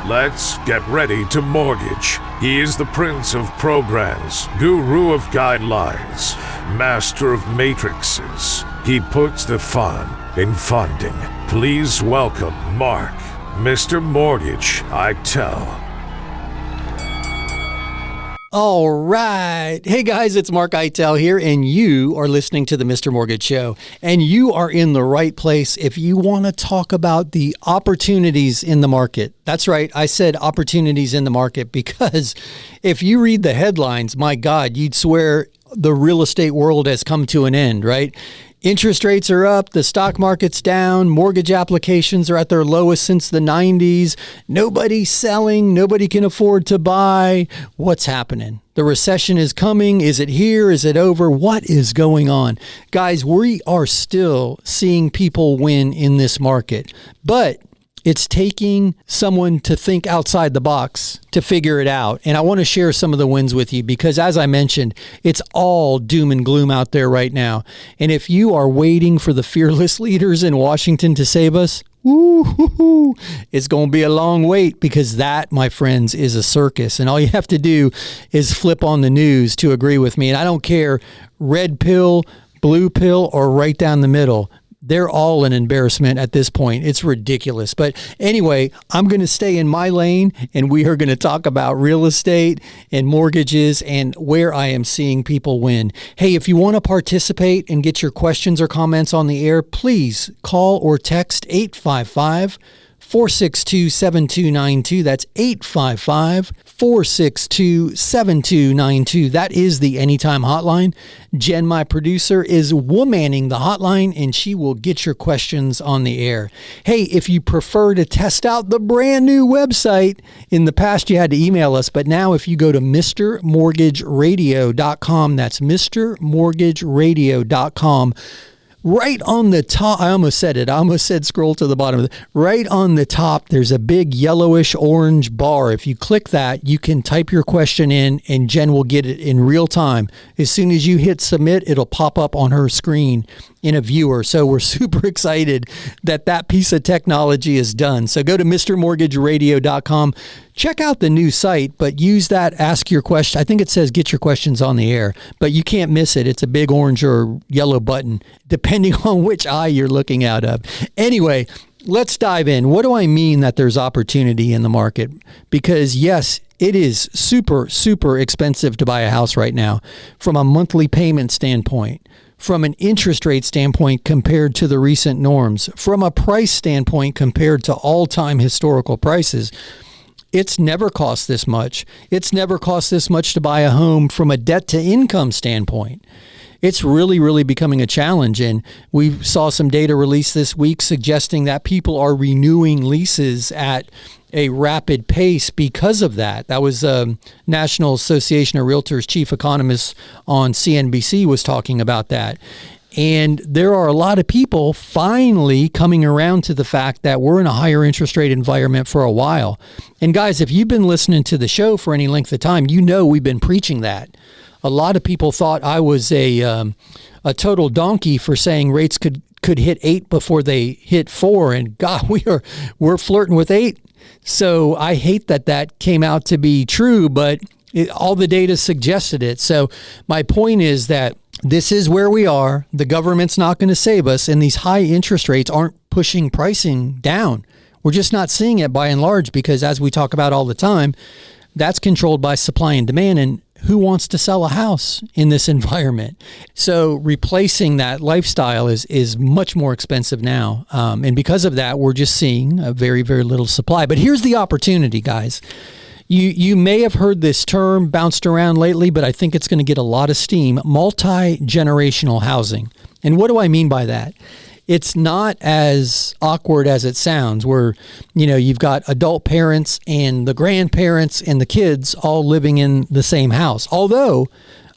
Let's get ready to mortgage. He is the prince of programs, guru of guidelines, master of matrices. He puts the fun in funding. Please welcome Mark, Mr. Mortgage, I tell. All right. Hey guys, it's Mark Eitel here, and you are listening to the Mr. Mortgage Show. And you are in the right place if you want to talk about the opportunities in the market. That's right. I said opportunities in the market because if you read the headlines, my God, you'd swear the real estate world has come to an end, right? Interest rates are up, the stock market's down, mortgage applications are at their lowest since the 90s. Nobody's selling, nobody can afford to buy. What's happening? The recession is coming. Is it here? Is it over? What is going on? Guys, we are still seeing people win in this market, but it's taking someone to think outside the box to figure it out. And I want to share some of the wins with you because, as I mentioned, it's all doom and gloom out there right now. And if you are waiting for the fearless leaders in Washington to save us, woo-hoo-hoo, it's going to be a long wait because that, my friends, is a circus. And all you have to do is flip on the news to agree with me. And I don't care, red pill, blue pill, or right down the middle. They're all an embarrassment at this point. It's ridiculous. But anyway, I'm going to stay in my lane, and we are going to talk about real estate and mortgages and where I am seeing people win. Hey, if you want to participate and get your questions or comments on the air, please call or text 855-462-7292. That's 855-462-7292. That is the Anytime Hotline. Jen, my producer, is womanning the hotline, and she will get your questions on the air. Hey, if you prefer to test out the brand new website, in the past you had to email us, but now if you go to MrMortgageRadio.com, that's MrMortgageRadio.com, right on the top, I almost said it. I almost said scroll to the bottom. Right on the top, there's a big yellowish orange bar. If you click that, you can type your question in and Jen will get it in real time. As soon as you hit submit, it'll pop up on her screen in a viewer. So we're super excited that that piece of technology is done. So go to MrMortgageRadio.com. Check out the new site, but use that ask your question. I think it says get your questions on the air, but you can't miss it. It's a big orange or yellow button, depending on which eye you're looking out of. Anyway, let's dive in. What do I mean that there's opportunity in the market? Because yes, it is super, super expensive to buy a house right now from a monthly payment standpoint, from an interest rate standpoint compared to the recent norms, from a price standpoint compared to all-time historical prices. It's never cost this much. It's never cost this much to buy a home from a debt-to-income standpoint. It's really, really becoming a challenge. And we saw some data released this week suggesting that people are renewing leases at a rapid pace because of that. That was National Association of Realtors chief economist on CNBC was talking about that. And there are a lot of people finally coming around to the fact that we're in a higher interest rate environment for a while. And guys, if you've been listening to the show for any length of time, you know we've been preaching that. A lot of people thought I was a total donkey for saying rates could hit 8 before they hit 4. And God, we're flirting with 8. So I hate that came out to be true, but all the data suggested it. So my point is that this is where we are. The government's not going to save us, and these high interest rates aren't pushing pricing down. We're just not seeing it by and large because, as we talk about all the time, that's controlled by supply and demand, and who wants to sell a house in this environment? So replacing that lifestyle is much more expensive now, and because of that, we're just seeing a very, very little supply. But here's the opportunity, guys. You may have heard this term bounced around lately, but I think it's going to get a lot of steam. Multi-generational housing. And what do I mean by that? It's not as awkward as it sounds where, you've got adult parents and the grandparents and the kids all living in the same house. Although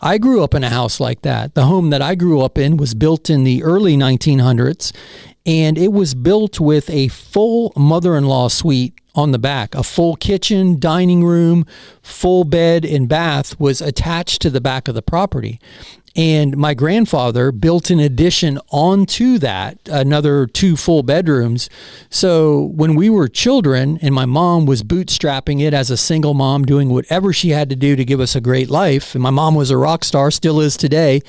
I grew up in a house like that. The home that I grew up in was built in the early 1900s, and it was built with a full mother-in-law suite on the back. A full kitchen, dining room, full bed and bath was attached to the back of the property. And my grandfather built an addition onto that, another 2 full bedrooms. So when we were children and my mom was bootstrapping it as a single mom, doing whatever she had to do to give us a great life, and my mom was a rock star, still is today.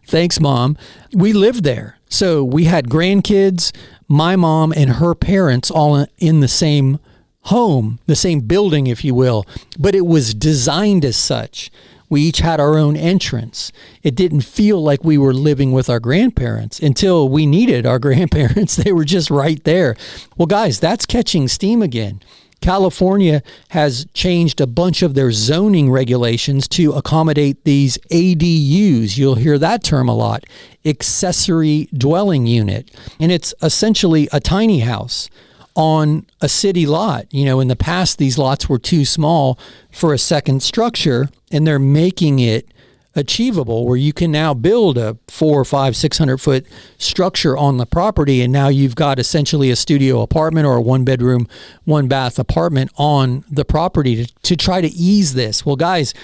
Thanks, Mom. We lived there. So we had grandkids, my mom and her parents all in the same home, the same building, if you will, but it was designed as such. We each had our own entrance. It didn't feel like we were living with our grandparents until we needed our grandparents. They were just right there. Well, guys, that's catching steam again. California has changed a bunch of their zoning regulations to accommodate these ADUs. You'll hear that term a lot, accessory dwelling unit. And it's essentially a tiny house on a city lot. You know, in the past, these lots were too small for a second structure, and they're making it achievable where you can now build a 400, 500, 600 foot structure on the property. And now you've got essentially a studio apartment or a 1-bedroom, 1-bath apartment on the property to try to ease this. Well, guys,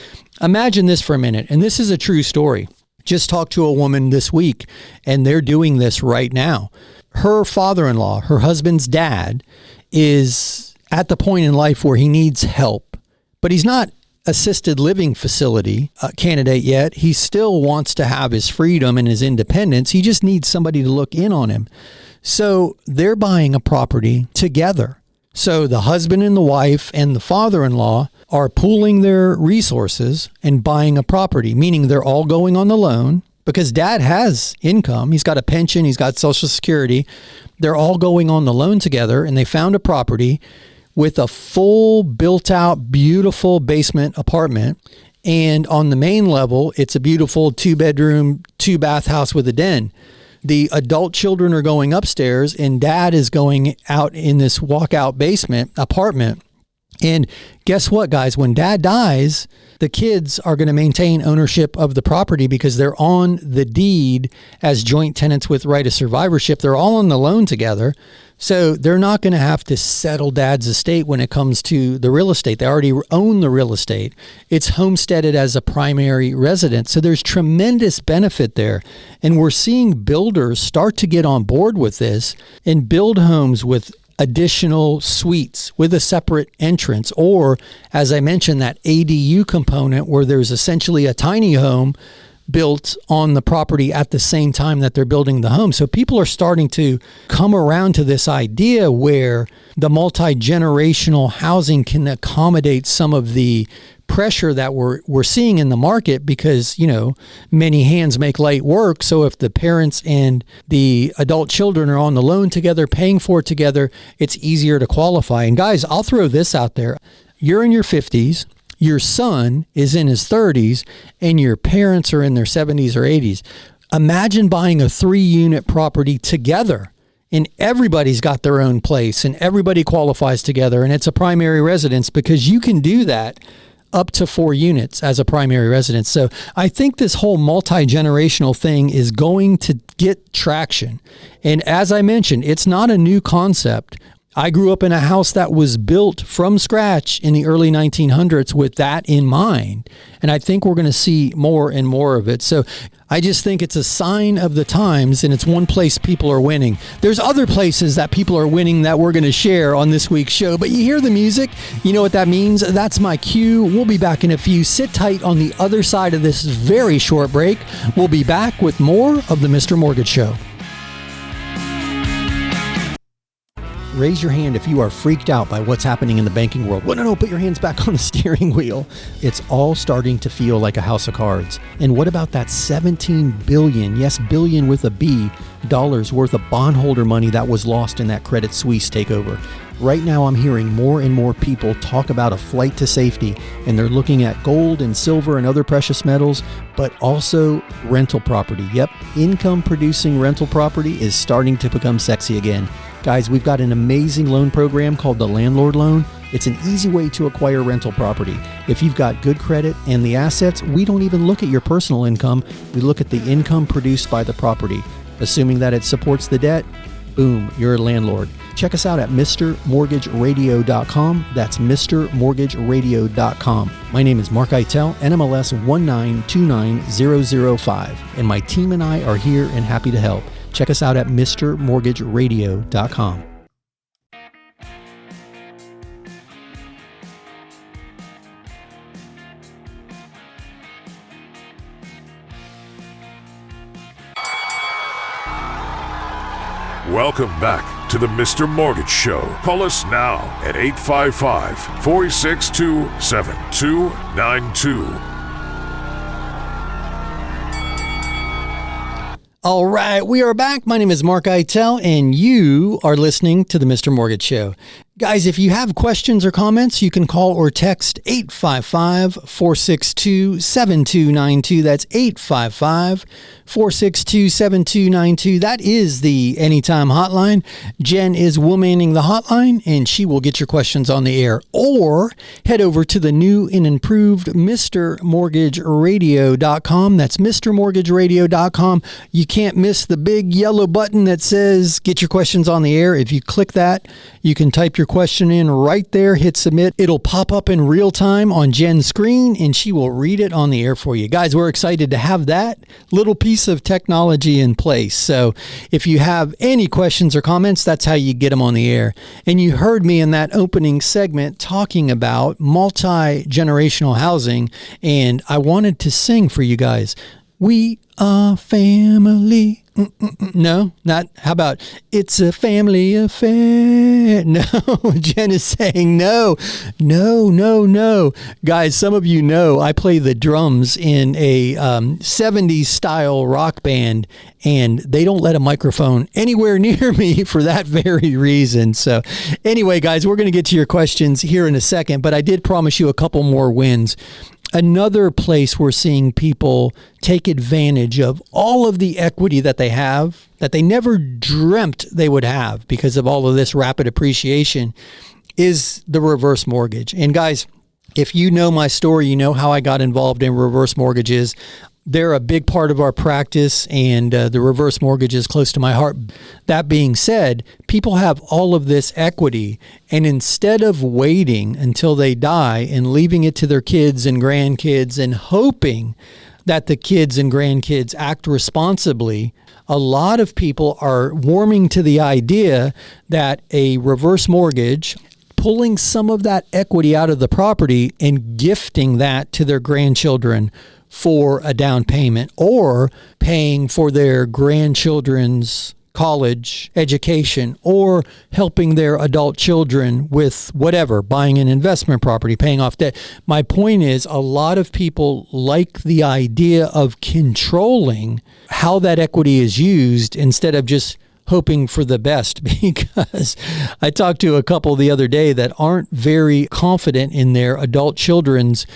imagine this for a minute. And this is a true story. Just talked to a woman this week, and they're doing this right now. Her father-in-law, her husband's dad, is at the point in life where he needs help, but he's not assisted living facility candidate yet. He still wants to have his freedom and his independence. He just needs somebody to look in on him. So they're buying a property together. So the husband and the wife and the father-in-law are pooling their resources and buying a property, meaning they're all going on the loan because dad has income. He's got a pension. He's got Social Security. They're all going on the loan together, and they found a property with a full built-out, beautiful basement apartment. And on the main level, it's a beautiful 2-bedroom, 2-bath house with a den. The adult children are going upstairs, and dad is going out in this walkout basement apartment. And guess what, guys? When dad dies, the kids are going to maintain ownership of the property because they're on the deed as joint tenants with right of survivorship. They're all on the loan together. So they're not going to have to settle dad's estate when it comes to the real estate. They already own the real estate. It's homesteaded as a primary residence. So there's tremendous benefit there. And we're seeing builders start to get on board with this and build homes with additional suites with a separate entrance, or as I mentioned, that ADU component where there's essentially a tiny home built on the property at the same time that they're building the home. So people are starting to come around to this idea where the multi-generational housing can accommodate some of the pressure that we're seeing in the market because, you know, many hands make light work. So if the parents and the adult children are on the loan together, paying for it together, it's easier to qualify. And guys, I'll throw this out there. You're in your 50s, your son is in his 30s, and your parents are in their 70s or 80s. Imagine buying a 3-unit property together, and everybody's got their own place, and everybody qualifies together, and it's a primary residence because you can do that up to 4 units as a primary residence. So I think this whole multi-generational thing is going to get traction. And as I mentioned, it's not a new concept. I grew up in a house that was built from scratch in the early 1900s with that in mind. And I think we're going to see more and more of it. So I just think it's a sign of the times, and it's one place people are winning. There's other places that people are winning that we're going to share on this week's show. But you hear the music, you know what that means? That's my cue. We'll be back in a few. Sit tight on the other side of this very short break. We'll be back with more of the Mr. Mortgage Show. Raise your hand if you are freaked out by what's happening in the banking world. Well, no, put your hands back on the steering wheel. It's all starting to feel like a house of cards. And what about that $17 billion, yes, billion with a B, dollars worth of bondholder money that was lost in that Credit Suisse takeover? Right now, I'm hearing more and more people talk about a flight to safety, and they're looking at gold and silver and other precious metals, but also rental property. Yep, income-producing rental property is starting to become sexy again. Guys, we've got an amazing loan program called the Landlord Loan. It's an easy way to acquire rental property. If you've got good credit and the assets, we don't even look at your personal income. We look at the income produced by the property. Assuming that it supports the debt, boom, you're a landlord. Check us out at MrMortgageRadio.com. That's MrMortgageRadio.com. My name is Mark Eitel, NMLS 1929005, and my team and I are here and happy to help. Check us out at MrMortgageRadio.com. Welcome back to the Mr. Mortgage Show. Call us now at 855-462-7292. All right, we are back. My name is Mark Eitel, and you are listening to the Mr. Mortgage Show. Guys, if you have questions or comments, you can call or text 855-462-7292. That's 855-462-7292. That is the Anytime hotline. Jen is womaning the hotline, and she will get your questions on the air. Or head over to the new and improved MrMortgageRadio.com. That's MrMortgageRadio.com. You can't miss the big yellow button that says get your questions on the air. If you click that, you can type your question in right there, hit submit. It'll pop up in real time on Jen's screen, and she will read it on the air for you. Guys, we're excited to have that little piece of technology in place. So if you have any questions or comments, that's how you get them on the air. And you heard me in that opening segment talking about multi-generational housing, and I wanted to sing for you guys. We are family. No, not. How about it's a family affair? No, Jen is saying no. Guys, some of you know I play the drums in a 70s style rock band, and they don't let a microphone anywhere near me for that very reason. So anyway, guys, we're going to get to your questions here in a second, but I did promise you a couple more wins. Another place we're seeing people take advantage of all of the equity that they have, that they never dreamt they would have because of all of this rapid appreciation, is the reverse mortgage. And guys, if you know my story, you know how I got involved in reverse mortgages. They're a big part of our practice, and the reverse mortgage is close to my heart. That being said, people have all of this equity, and instead of waiting until they die and leaving it to their kids and grandkids and hoping that the kids and grandkids act responsibly, a lot of people are warming to the idea that a reverse mortgage, pulling some of that equity out of the property and gifting that to their grandchildren for a down payment, or paying for their grandchildren's college education, or helping their adult children with whatever, buying an investment property, paying off debt. My point is, a lot of people like the idea of controlling how that equity is used instead of just hoping for the best, because I talked to a couple the other day that aren't very confident in their adult children's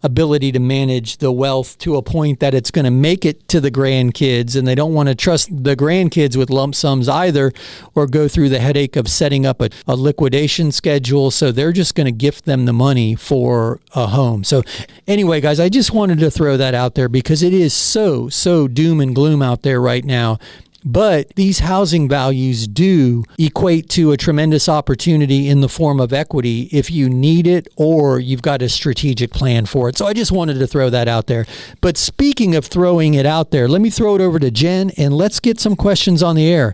ability to manage the wealth to a point that it's going to make it to the grandkids, and they don't want to trust the grandkids with lump sums either, or go through the headache of setting up a liquidation schedule. So they're just going to gift them the money for a home. So anyway, guys, I just wanted to throw that out there because it is so doom and gloom out there right now. But these housing values do equate to a tremendous opportunity in the form of equity if you need it or you've got a strategic plan for it. So I just wanted to throw that out there. But speaking of throwing it out there, let me throw it over to Jen, and let's get some questions on the air.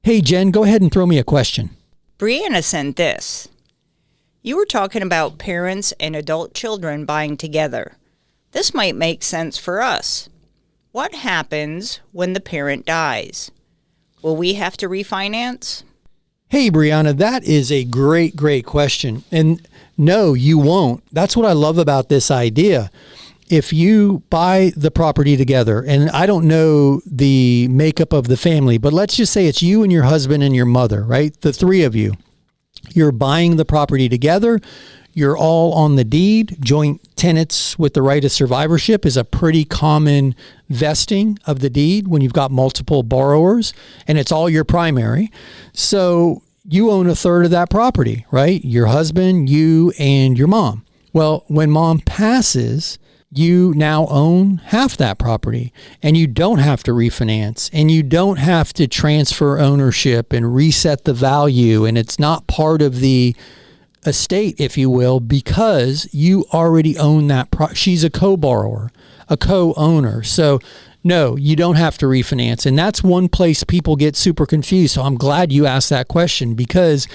Hey, Jen, go ahead and throw me a question. Brianna sent this. You were talking about parents and adult children buying together. This might make sense for us. What happens when the parent dies? Will we have to refinance? Hey, Brianna, that is a great question. And no, you won't. That's what I love about this idea. If you buy the property together, and I don't know the makeup of the family, but let's just say it's you and your husband and your mother, right? The three of you. You're buying the property together. You're all on the deed. Joint tenants with the right of survivorship is a pretty common vesting of the deed when you've got multiple borrowers, and it's all your primary. So you own a third of that property, right? Your husband, you, and your mom. Well, when mom passes, you now own half that property, and you don't have to refinance, and you don't have to transfer ownership and reset the value, and it's not part of the estate, if you will, because you already own that. She's a co-borrower, a co-owner. So no, you don't have to refinance. And that's one place people get super confused. So I'm glad you asked that question, because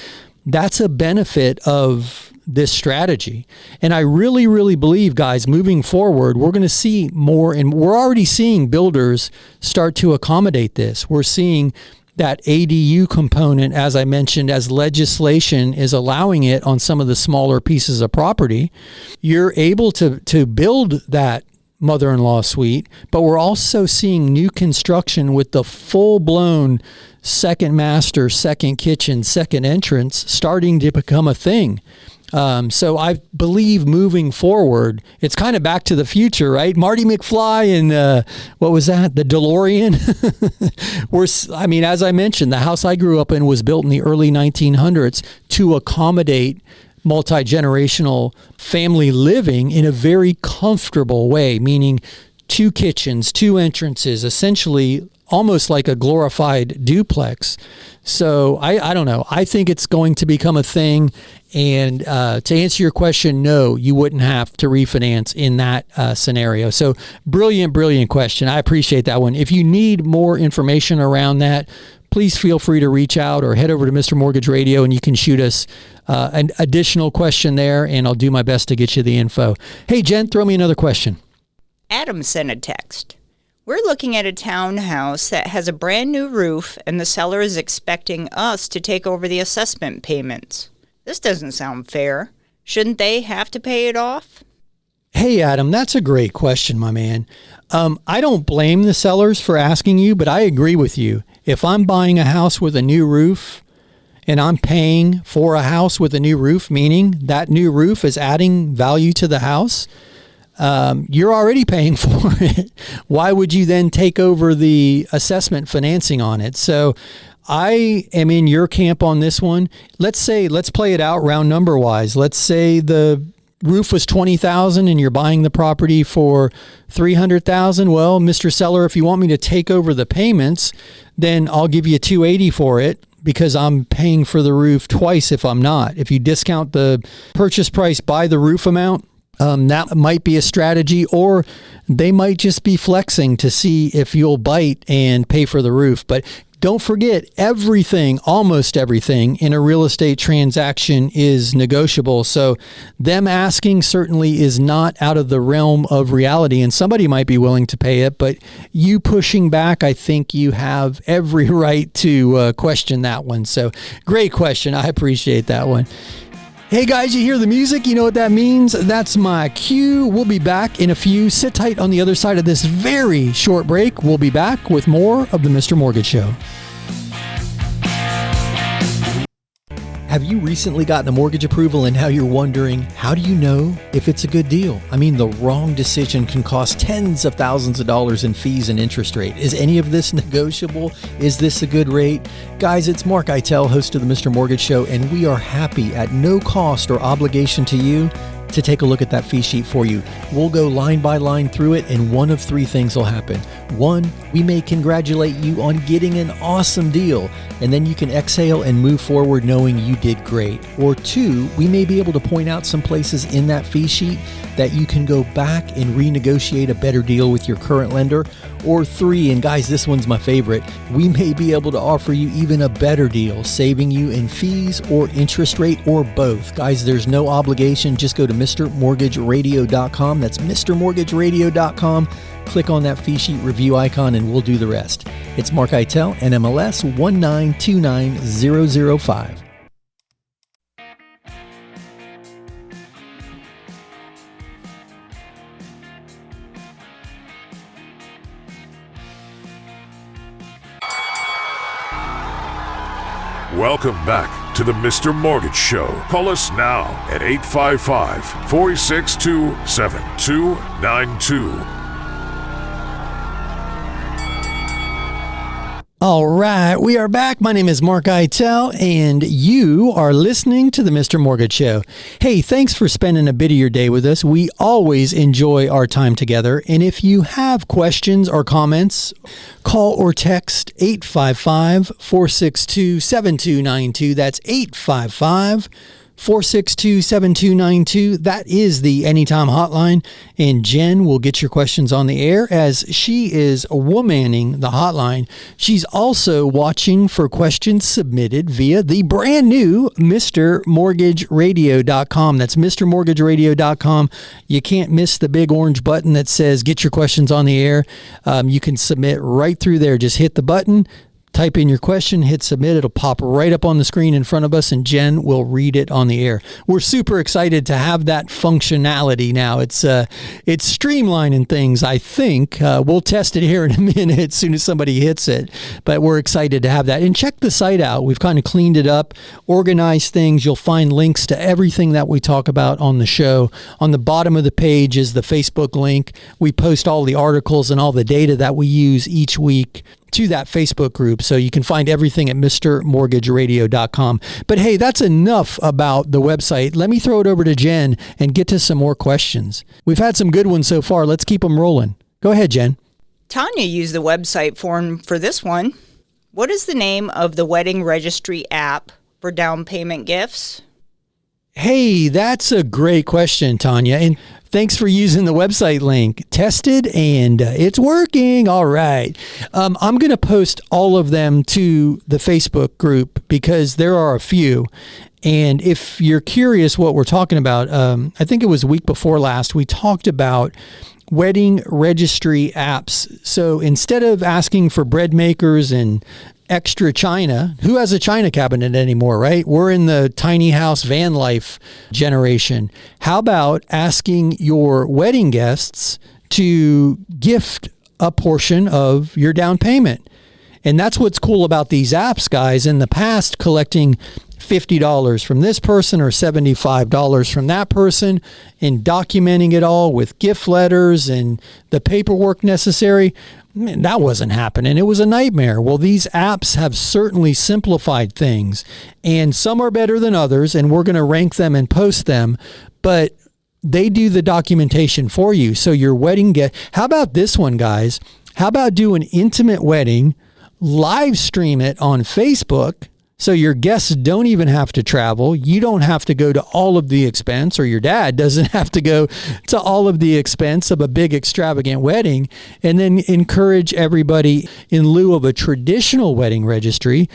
that's a benefit of this strategy. And I really, really believe, guys, moving forward, we're going to see more, and we're already seeing builders start to accommodate this. We're seeing that ADU component, as I mentioned, as legislation is allowing it on some of the smaller pieces of property. You're able to build that mother-in-law suite, but we're also seeing new construction with the full-blown second master, second kitchen, second entrance starting to become a thing. So I believe moving forward, it's kind of back to the future, right? Marty McFly and what was that? The DeLorean. As I mentioned, the house I grew up in was built in the early 1900s to accommodate multi-generational family living in a very comfortable way, meaning 2 kitchens, 2 entrances, essentially almost like a glorified duplex. So I don't know. I think it's going to become a thing. And to answer your question, no, you wouldn't have to refinance in that scenario. So brilliant, brilliant question. I appreciate that one. If you need more information around that, please feel free to reach out or head over to Mr. Mortgage Radio, and you can shoot us an additional question there, and I'll do my best to get you the info. Hey, Jen, throw me another question. Adam sent a text. We're looking at a townhouse that has a brand new roof, and the seller is expecting us to take over the assessment payments. This doesn't sound fair. Shouldn't they have to pay it off? Hey, Adam, that's a great question, my man. I don't blame the sellers for asking you, but I agree with you. If I'm buying a house with a new roof and I'm paying for a house with a new roof, meaning that new roof is adding value to the house, you're already paying for it. Why would you then take over the assessment financing on it? So I am in your camp on this one. Let's play it out round number wise. Let's say the roof was $20,000 and you're buying the property for $300,000. Well, Mr. Seller, if you want me to take over the payments, then I'll give you $280 for it, because I'm paying for the roof twice if I'm not. If you discount the purchase price by the roof amount, that might be a strategy, or they might just be flexing to see if you'll bite and pay for the roof. But don't forget, almost everything in a real estate transaction is negotiable. So them asking certainly is not out of the realm of reality, and somebody might be willing to pay it, but you pushing back, I think you have every right to question that one. So great question. I appreciate that one. Hey guys, you hear the music? You know what that means? That's my cue. We'll be back in a few. Sit tight on the other side of this very short break. We'll be back with more of the Mr. Mortgage Show. Have you recently gotten a mortgage approval and now you're wondering, how do you know if it's a good deal? I mean, the wrong decision can cost tens of thousands of dollars in fees and interest rate. Is any of this negotiable? Is this a good rate? Guys, it's Mark Eitel, host of the Mr. Mortgage Show, and we are happy at no cost or obligation to you to take a look at that fee sheet for you. We'll go line by line through it, and one of 3 things will happen. 1, we may congratulate you on getting an awesome deal, and then you can exhale and move forward knowing you did great. Or 2, we may be able to point out some places in that fee sheet that you can go back and renegotiate a better deal with your current lender. Or 3, and guys, this one's my favorite, we may be able to offer you even a better deal, saving you in fees or interest rate, or both. Guys, there's no obligation. Just go to MrMortgageRadio.com. That's MrMortgageRadio.com. Click on that fee sheet review icon and we'll do the rest. It's Mark Eitel, NMLS 1929005. Welcome back to the Mr. Mortgage Show. Call us now at 855-462-7292. All right, we are back. My name is Mark Eitel, and you are listening to the Mr. Mortgage Show. Hey, thanks for spending a bit of your day with us. We always enjoy our time together. And if you have questions or comments, call or text 855-462-7292. That's 855-462-7292. That is the Anytime hotline, and Jen will get your questions on the air as she is womaning the hotline. She's also watching for questions submitted via the brand new MrMortgageRadio.com. That's MrMortgageRadio.com. You can't miss the big orange button that says get your questions on the air. You can submit right through there. Just hit the button, type in your question, hit submit. It'll pop right up on the screen in front of us, and Jen will read it on the air. We're super excited to have that functionality now. It's streamlining things, I think. We'll test it here in a minute as soon as somebody hits it. But we're excited to have that. And check the site out. We've kind of cleaned it up, organized things. You'll find links to everything that we talk about on the show. On the bottom of the page is the Facebook link. We post all the articles and all the data that we use each week to that Facebook group. So you can find everything at MrMortgageRadio.com. But hey, that's enough about the website. Let me throw it over to Jen and get to some more questions. We've had some good ones so far. Let's keep them rolling. Go ahead, Jen. Tanya used the website form for this one. What is the name of the wedding registry app for down payment gifts? Hey, that's a great question, Tanya. And thanks for using the website link. Tested and it's working. All right. I'm going to post all of them to the Facebook group because there are a few. And if you're curious what we're talking about, I think it was week before last, we talked about wedding registry apps. So instead of asking for bread makers and extra china, who has a china cabinet anymore, right? We're in the tiny house van life generation. How about asking your wedding guests to gift a portion of your down payment? And that's what's cool about these apps, guys. In the past, collecting $50 from this person or $75 from that person and documenting it all with gift letters and the paperwork necessary, man, that wasn't happening. It was a nightmare. Well, these apps have certainly simplified things, and some are better than others, and we're going to rank them and post them, but they do the documentation for you. So your wedding how about this one, guys? How about do an intimate wedding, live stream it on Facebook, so your guests don't even have to travel. You don't have to go to all of the expense, or your dad doesn't have to go to all of the expense of a big extravagant wedding, and then encourage everybody in lieu of a traditional wedding registry.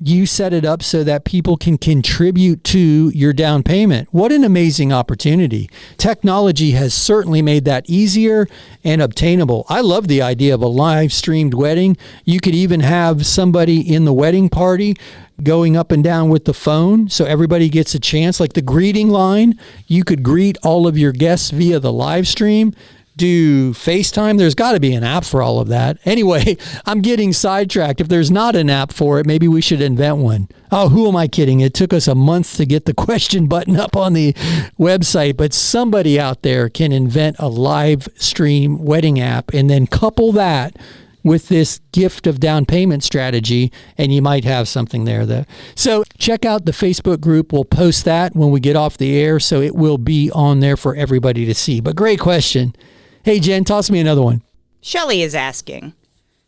You set it up so that people can contribute to your down payment. What an amazing opportunity. Technology has certainly made that easier and obtainable. I love the idea of a live streamed wedding. You could even have somebody in the wedding party going up and down with the phone so everybody gets a chance. Like the greeting line, you could greet all of your guests via the live stream. Do FaceTime. There's got to be an app for all of that. Anyway, I'm getting sidetracked. If there's not an app for it, maybe we should invent one. Oh, who am I kidding? It took us a month to get the question button up on the website, but somebody out there can invent a live stream wedding app and then couple that with this gift of down payment strategy, and you might have something there. So check out the Facebook group. We'll post that when we get off the air, so it will be on there for everybody to see. But great question. Hey, Jen, toss me another one. Shelley is asking,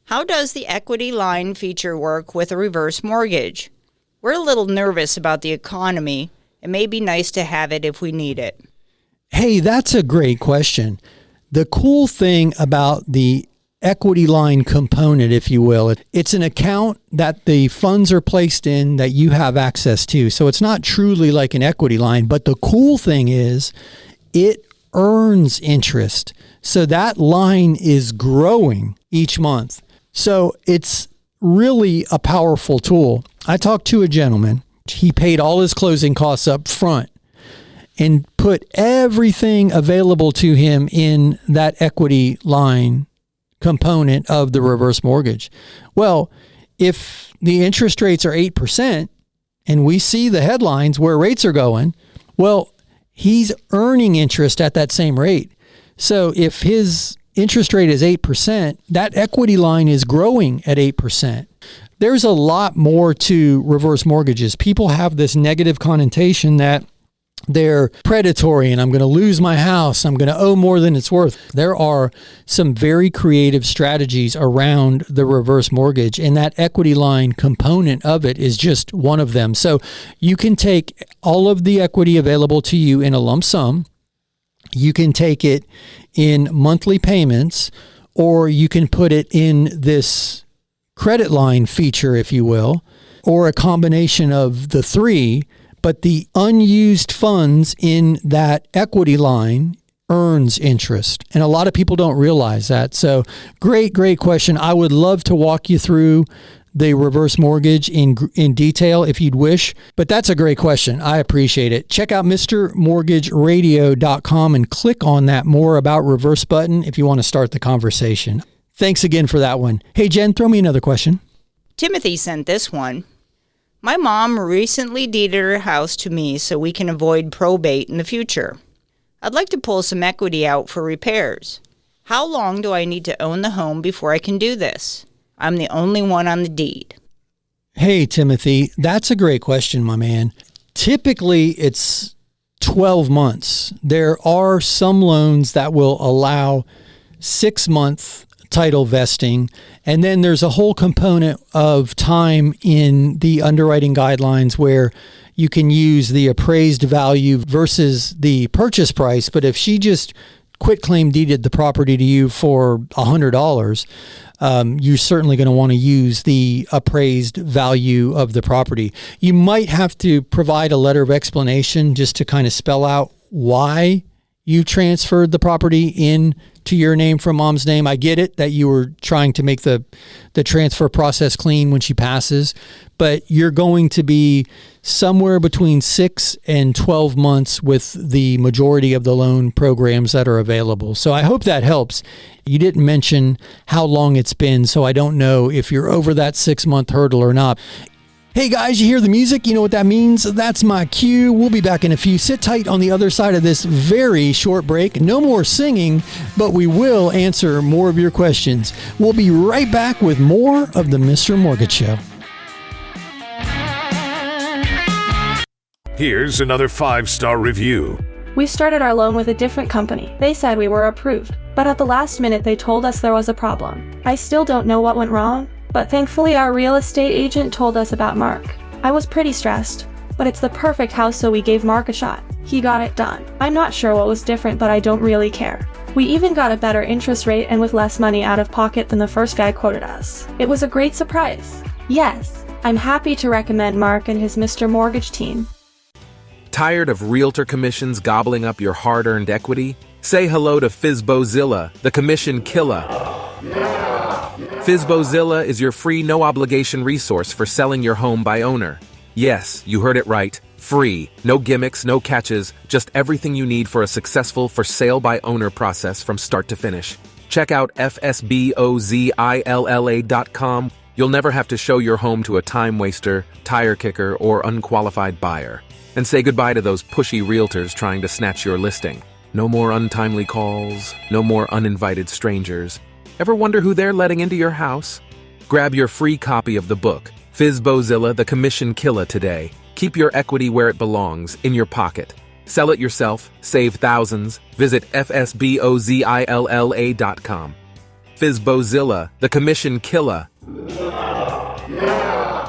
how does the equity line feature work with a reverse mortgage? We're a little nervous about the economy. It may be nice to have it if we need it. Hey, that's a great question. The cool thing about the equity line component, if you will, it's an account that the funds are placed in that you have access to. So it's not truly like an equity line, but the cool thing is it earns interest. So that line is growing each month. So it's really a powerful tool. I talked to a gentleman. He paid all his closing costs up front and put everything available to him in that equity line component of the reverse mortgage. Well, if the interest rates are 8% and we see the headlines where rates are going, well, he's earning interest at that same rate. So if his interest rate is 8%, that equity line is growing at 8%. there's a lot more to reverse mortgages. People have this negative connotation that they're predatory and I'm going to lose my house. I'm going to owe more than it's worth. There are some very creative strategies around the reverse mortgage, and that equity line component of it is just one of them. So you can take all of the equity available to you in a lump sum. You can take it in monthly payments, or you can put it in this credit line feature, if you will, or a combination of the three. But the unused funds in that equity line earns interest. And a lot of people don't realize that. So great question. I would love to walk you through the reverse mortgage in detail if you'd wish. But that's a great question. I appreciate it. Check out MrMortgageRadio.com and click on that More About Reverse button if you want to start the conversation. Thanks again for that one. Hey, Jen, throw me another question. Timothy sent this one. My mom recently deeded her house to me so we can avoid probate in the future. I'd like to pull some equity out for repairs. How long do I need to own the home before I can do this? I'm the only one on the deed. Hey, Timothy, that's a great question, my man. Typically, it's 12 months. There are some loans that will allow 6-month title vesting. And then there's a whole component of time in the underwriting guidelines where you can use the appraised value versus the purchase price. But if she just quitclaim deeded the property to you for $100, you're certainly going to want to use the appraised value of the property. You might have to provide a letter of explanation just to kind of spell out why you transferred the property in to your name from mom's name. I get it that you were trying to make the transfer process clean when she passes, but you're going to be somewhere between 6 and 12 months with the majority of the loan programs that are available. So I hope that helps. You didn't mention how long it's been, so I don't know if you're over that 6-month hurdle or not. Hey guys, you hear the music? You know what that means? That's my cue. We'll be back in a few. Sit tight on the other side of this very short break. No more singing, but we will answer more of your questions. We'll be right back with more of the Mr. Mortgage Show. Here's another 5-star review. We started our loan with a different company. They said we were approved, but at the last minute they told us there was a problem. I still don't know what went wrong, but thankfully our real estate agent told us about Mark. I was pretty stressed, but it's the perfect house, so we gave Mark a shot. He got it done. I'm not sure what was different, but I don't really care. We even got a better interest rate and with less money out of pocket than the first guy quoted us. It was a great surprise. Yes, I'm happy to recommend Mark and his Mr. Mortgage team. Tired of realtor commissions gobbling up your hard-earned equity? Say hello to FSBOzilla, the commission killer. FSBOzilla is your free, no-obligation resource for selling your home by owner. Yes, you heard it right. Free. No gimmicks, no catches, just everything you need for a successful for-sale-by-owner process from start to finish. Check out FSBOzilla.com. You'll never have to show your home to a time waster, tire kicker, or unqualified buyer. And say goodbye to those pushy realtors trying to snatch your listing. No more untimely calls, no more uninvited strangers. Ever wonder who they're letting into your house? Grab your free copy of the book, FSBOzilla, the Commission Killer, today. Keep your equity where it belongs, in your pocket. Sell it yourself, save thousands. Visit FSBOzilla.com. FSBOzilla, the Commission Killer.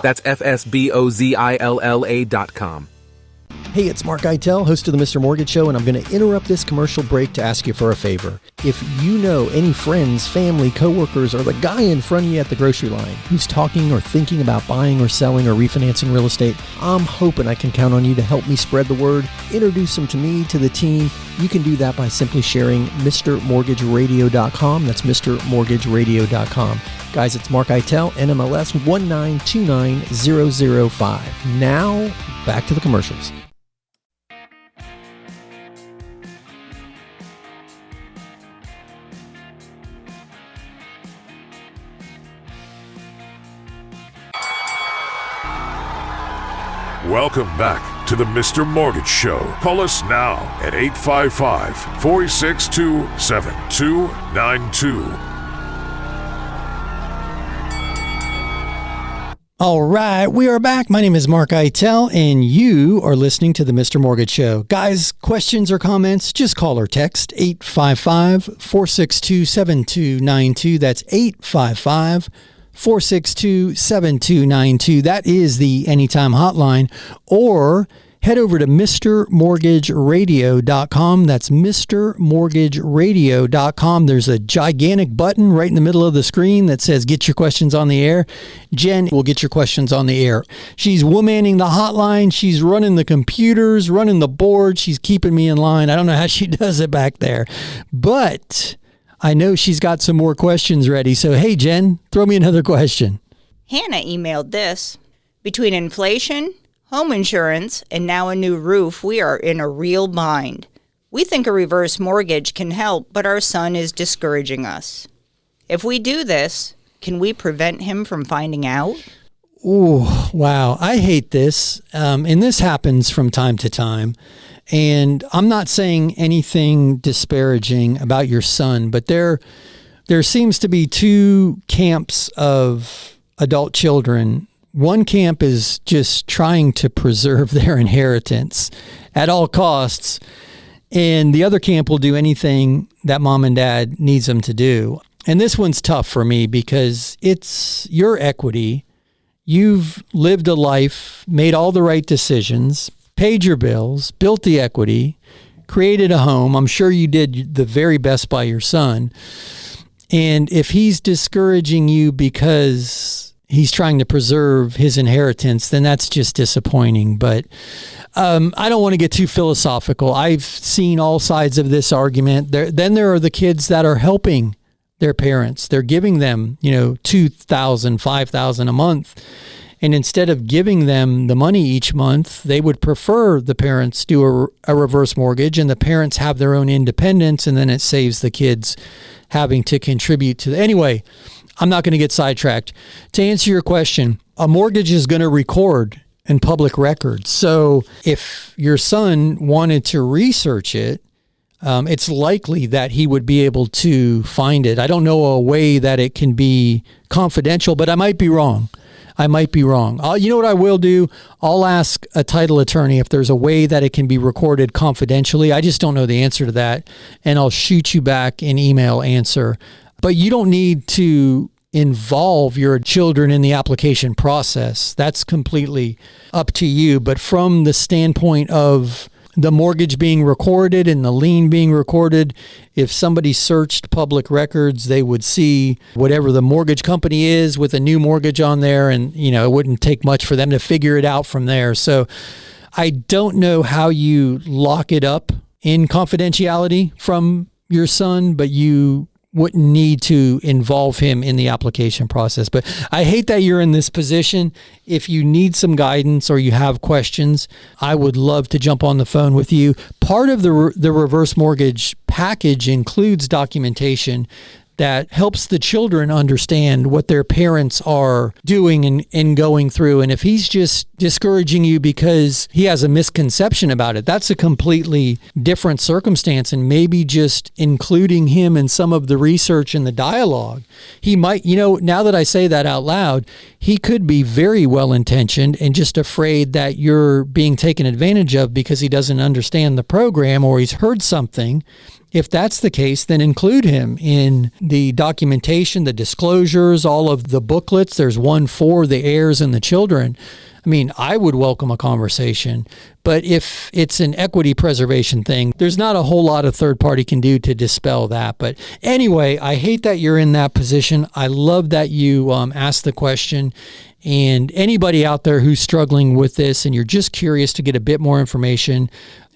That's FSBOzilla.com. Hey, it's Mark Eitel, host of the Mr. Mortgage Show, and I'm going to interrupt this commercial break to ask you for a favor. If you know any friends, family, coworkers, or the guy in front of you at the grocery line who's talking or thinking about buying or selling or refinancing real estate, I'm hoping I can count on you to help me spread the word, introduce them to me, to the team. You can do that by simply sharing MrMortgageRadio.com. That's MrMortgageRadio.com. Guys, it's Mark Eitel, NMLS 1929005. Now, back to the commercials. Welcome back to the Mr. Mortgage Show. Call us now at 855-462-7292. All right, we are back. My name is Mark Eitel, and you are listening to the Mr. Mortgage Show. Guys, questions or comments, just call or text 855-462-7292. That's 855-462-7292. That is the Anytime Hotline. Or head over to MrMortgageRadio.com. That's MrMortgageRadio.com. There's a gigantic button right in the middle of the screen that says get your questions on the air. Jen will get your questions on the air. She's womanning the hotline. She's running the computers, running the board. She's keeping me in line. I don't know how she does it back there, but I know she's got some more questions ready. So, hey, Jen, throw me another question. Hannah emailed this. Between inflation, home insurance, and now a new roof, we are in a real bind. We think a reverse mortgage can help, but our son is discouraging us. If we do this, can we prevent him from finding out? Oh, wow. I hate this. And this happens from time to time. And I'm not saying anything disparaging about your son, but there seems to be two camps of adult children. One camp is just trying to preserve their inheritance at all costs, and the other camp will do anything that mom and dad needs them to do. And this one's tough for me because it's your equity. You've lived a life, made all the right decisions, paid your bills, built the equity, created a home. I'm sure you did the very best by your son. And if he's discouraging you because he's trying to preserve his inheritance, then that's just disappointing. But I don't want to get too philosophical. I've seen all sides of this argument. Then there are the kids that are helping their parents. They're giving them, $2,000, $5,000 a month. And instead of giving them the money each month, they would prefer the parents do a reverse mortgage, and the parents have their own independence, and then it saves the kids having to contribute to Anyway, I'm not going to get sidetracked. To answer your question, a mortgage is going to record in public records. So if your son wanted to research it, it's likely that he would be able to find it. I don't know a way that it can be confidential, but I might be wrong. You know what I will do? I'll ask a title attorney if there's a way that it can be recorded confidentially. I just don't know the answer to that. And I'll shoot you back an email answer. But you don't need to involve your children in the application process. That's completely up to you. But from the standpoint of the mortgage being recorded and the lien being recorded, if somebody searched public records, they would see whatever the mortgage company is with a new mortgage on there. And, it wouldn't take much for them to figure it out from there. So I don't know how you lock it up in confidentiality from your son, but you wouldn't need to involve him in the application process. But I hate that you're in this position. If you need some guidance or you have questions, I would love to jump on the phone with you. Part of the reverse mortgage package includes documentation that helps the children understand what their parents are doing and going through. And if he's just discouraging you because he has a misconception about it, that's a completely different circumstance. And maybe just including him in some of the research and the dialogue, he might, now that I say that out loud, he could be very well-intentioned and just afraid that you're being taken advantage of because he doesn't understand the program or he's heard something. If that's the case, then include him in the documentation, the disclosures, all of the booklets. There's one for the heirs and the children. I mean, I would welcome a conversation, but if it's an equity preservation thing, there's not a whole lot a third party can do to dispel that. But anyway, I hate that you're in that position. I love that you asked the question. And anybody out there who's struggling with this and you're just curious to get a bit more information,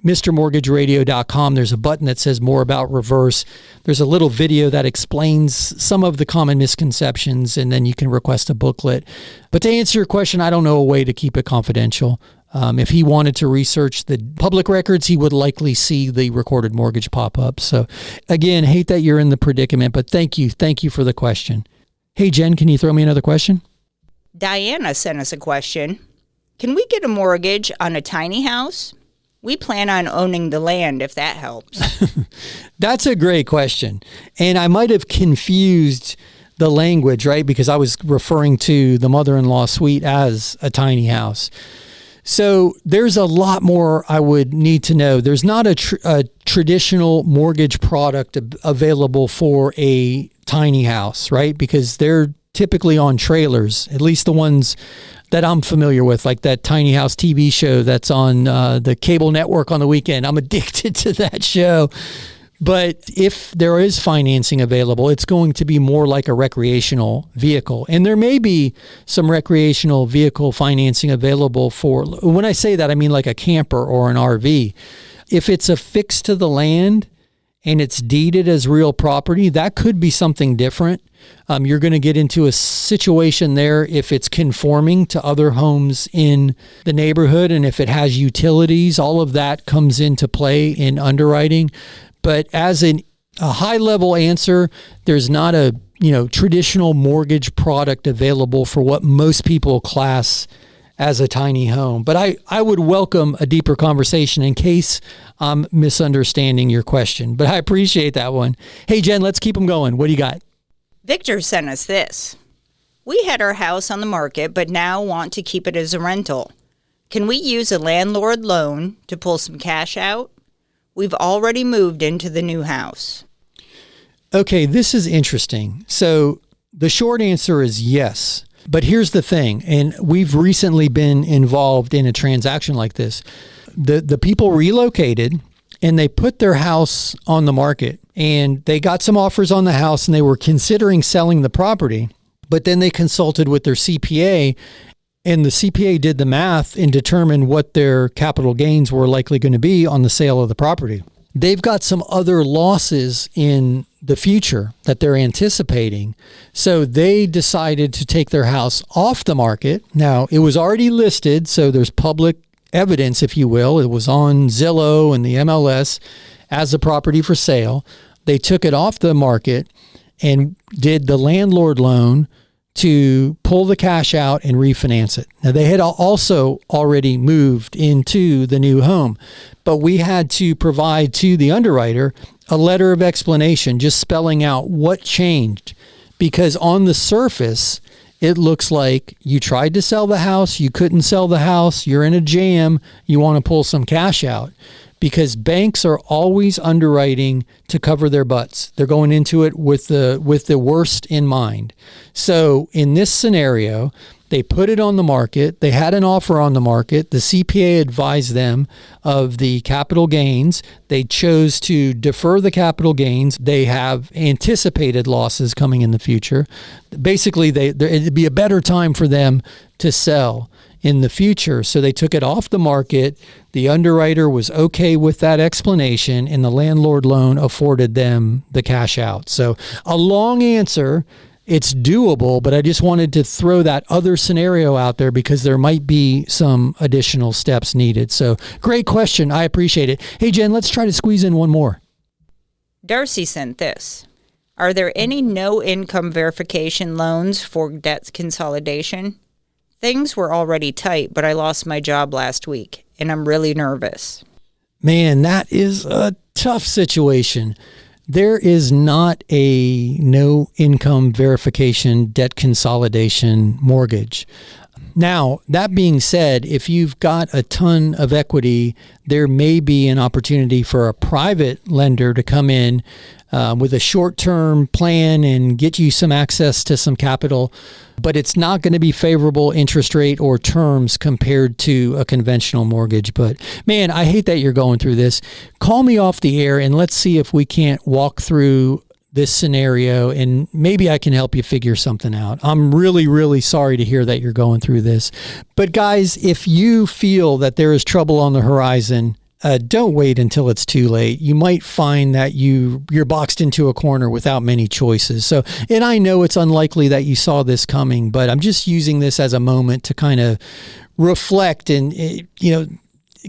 MrMortgageRadio.com. There's a button that says more about reverse. There's a little video that explains some of the common misconceptions, and then you can request a booklet. But to answer your question, I don't know a way to keep it confidential. If he wanted to research the public records, he would likely see the recorded mortgage pop up. So again, hate that you're in the predicament, but thank you. Thank you for the question. Hey, Jen, can you throw me another question? Diana sent us a question. Can we get a mortgage on a tiny house? We plan on owning the land, if that helps. That's a great question. And I might have confused the language, right? Because I was referring to the mother-in-law suite as a tiny house. So there's a lot more I would need to know. There's not a traditional mortgage product available for a tiny house, right? Because they're typically on trailers, at least the ones that I'm familiar with, like that Tiny House TV show that's on the cable network on the weekend. I'm addicted to that show. But if there is financing available, it's going to be more like a recreational vehicle. And there may be some recreational vehicle financing available for, when I say that, I mean like a camper or an RV. If it's affixed to the land and it's deeded as real property, that could be something different. You're going to get into a situation there if it's conforming to other homes in the neighborhood, and if it has utilities, all of that comes into play in underwriting. But as a high-level answer, there's not a traditional mortgage product available for what most people class as a tiny home. But I would welcome a deeper conversation in case I'm misunderstanding your question. But I appreciate that one. Hey, Jen, let's keep them going. What do you got? Victor sent us this. We had our house on the market, but now want to keep it as a rental. Can we use a landlord loan to pull some cash out? We've already moved into the new house. Okay, this is interesting. So the short answer is yes. But here's the thing, and we've recently been involved in a transaction like this. The people relocated and they put their house on the market, and they got some offers on the house and they were considering selling the property, but then they consulted with their CPA, and the CPA did the math and determined what their capital gains were likely going to be on the sale of the property. They've got some other losses in the future that they're anticipating. So they decided to take their house off the market. Now, it was already listed, so there's public evidence, if you will. It was on Zillow and the MLS as a property for sale. They took it off the market and did the landlord loan to pull the cash out and refinance it. Now, they had also already moved into the new home, but we had to provide to the underwriter a letter of explanation, just spelling out what changed, because on the surface, it looks like you tried to sell the house, you couldn't sell the house, you're in a jam, you want to pull some cash out. Because banks are always underwriting to cover their butts. They're going into it with the worst in mind. So in this scenario, they put it on the market. They had an offer on the market. The CPA advised them of the capital gains. They chose to defer the capital gains. They have anticipated losses coming in the future. Basically, it'd be a better time for them to sell in the future. So they took it off the market. The underwriter was okay with that explanation, and the landlord loan afforded them the cash out. So a long answer. It's doable, but I just wanted to throw that other scenario out there because there might be some additional steps needed. So great question. I appreciate it. Hey, Jen, let's try to squeeze in one more. Darcy sent this. Are there any no income verification loans for debt consolidation? Things were already tight, but I lost my job last week, and I'm really nervous. Man, that is a tough situation. There is not a no income verification debt consolidation mortgage. Now, that being said, if you've got a ton of equity, there may be an opportunity for a private lender to come in with a short-term plan and get you some access to some capital, but it's not going to be favorable interest rate or terms compared to a conventional mortgage. But man, I hate that you're going through this. Call me off the air and let's see if we can't walk through this scenario and maybe I can help you figure something out. I'm really, really sorry to hear that you're going through this. But guys, if you feel that there is trouble on the horizon, don't wait until it's too late. You might find that you're boxed into a corner without many choices. So, and I know it's unlikely that you saw this coming, but I'm just using this as a moment to kind of reflect. And,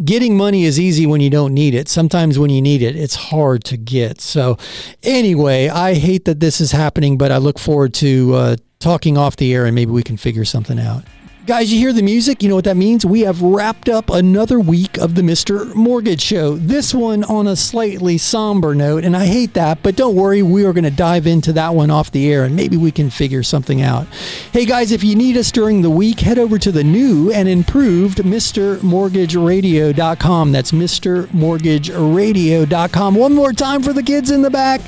getting money is easy when you don't need it. Sometimes when you need it, it's hard to get. So anyway, I hate that this is happening, but I look forward to talking off the air and maybe we can figure something out. Guys, you hear the music? You know what that means? We have wrapped up another week of the Mr. Mortgage Show. This one on a slightly somber note, and I hate that, but don't worry, we are going to dive into that one off the air, and maybe we can figure something out. Hey guys, if you need us during the week, head over to the new and improved MrMortgageRadio.com. That's MrMortgageRadio.com. One more time for the kids in the back.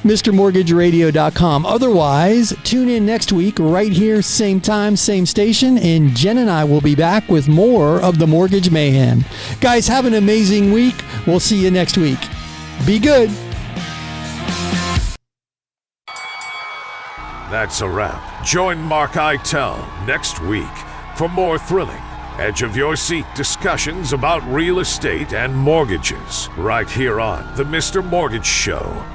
MrMortgageRadio.com. Otherwise, tune in next week right here, same time, same station, and Jen and I will be back with more of the Mortgage Mayhem. Guys, have an amazing week. We'll see you next week. Be good. That's a wrap. Join Mark Eitel next week for more thrilling, edge-of-your-seat discussions about real estate and mortgages right here on The Mr. Mortgage Show.